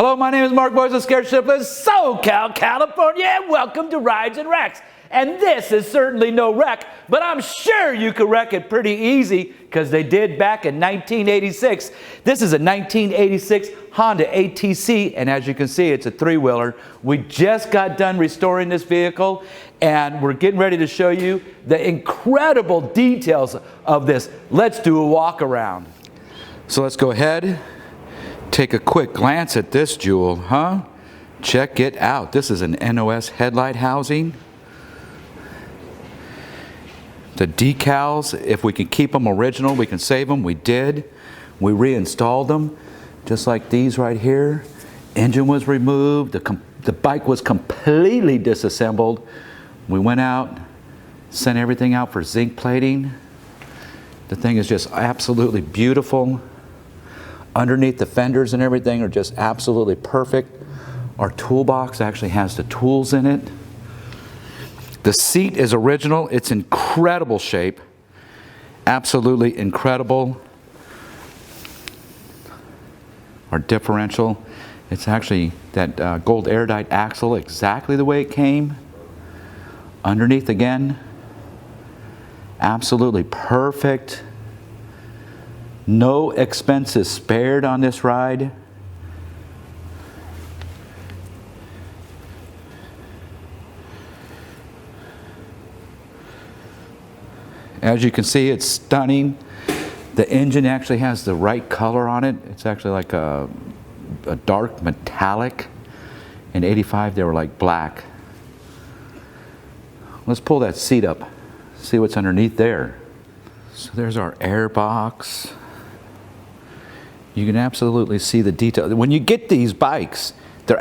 Hello, my name is Mark Boice of Shiftless, SoCal, California, and welcome to Rides and Wrecks. And this is certainly no wreck, but I'm sure you could wreck it pretty easy because they did back in 1986. This is a 1986 Honda ATC, and as you can see, it's a three-wheeler. We just got done restoring this vehicle, and we're getting ready to show you the incredible details of this. Let's do a walk around. So let's go ahead. Take a quick glance at this jewel, huh? Check it out. This is an NOS headlight housing. The decals, if we can keep them original, we can save them. We did. We reinstalled them, just like these right here. Engine was removed. The bike was completely disassembled. We went out, sent everything out for zinc plating. The thing is just absolutely beautiful. Underneath the fenders and everything are just absolutely perfect. Our toolbox actually has the tools in it. The seat is original. It's incredible shape. Absolutely incredible. Our differential, it's actually that gold erudite axle, exactly the way it came. Underneath again, absolutely perfect. No expenses spared on this ride. As you can see, it's stunning. The engine actually has the right color on it. It's actually like a dark metallic. In '85, they were like black. Let's pull that seat up, see what's underneath there. So there's our air box. You can absolutely see the detail. When you get these bikes, they're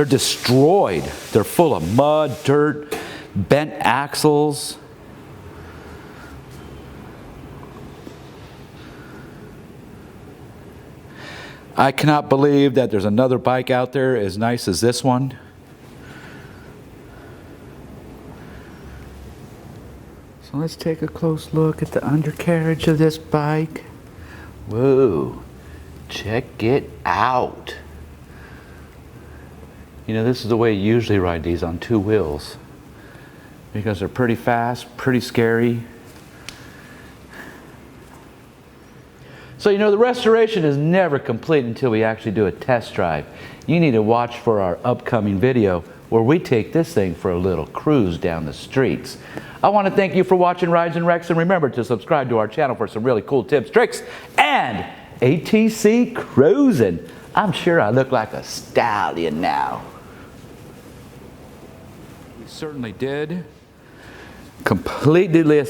destroyed. They're full of mud, dirt, bent axles. I cannot believe that there's another bike out there as nice as this one. So let's take a close look at the undercarriage of this bike. Whoa, check it out. You know, this is the way you usually ride these, on two wheels, because they're pretty fast, pretty scary. So, you know, the restoration is never complete until we actually do a test drive. You need to watch for our upcoming video where we take this thing for a little cruise down the streets. I want to thank you for watching Rides and Wrecks, and remember to subscribe to our channel for some really cool tips, tricks, and ATC cruising. I'm sure I look like a stallion now. We certainly did. Completely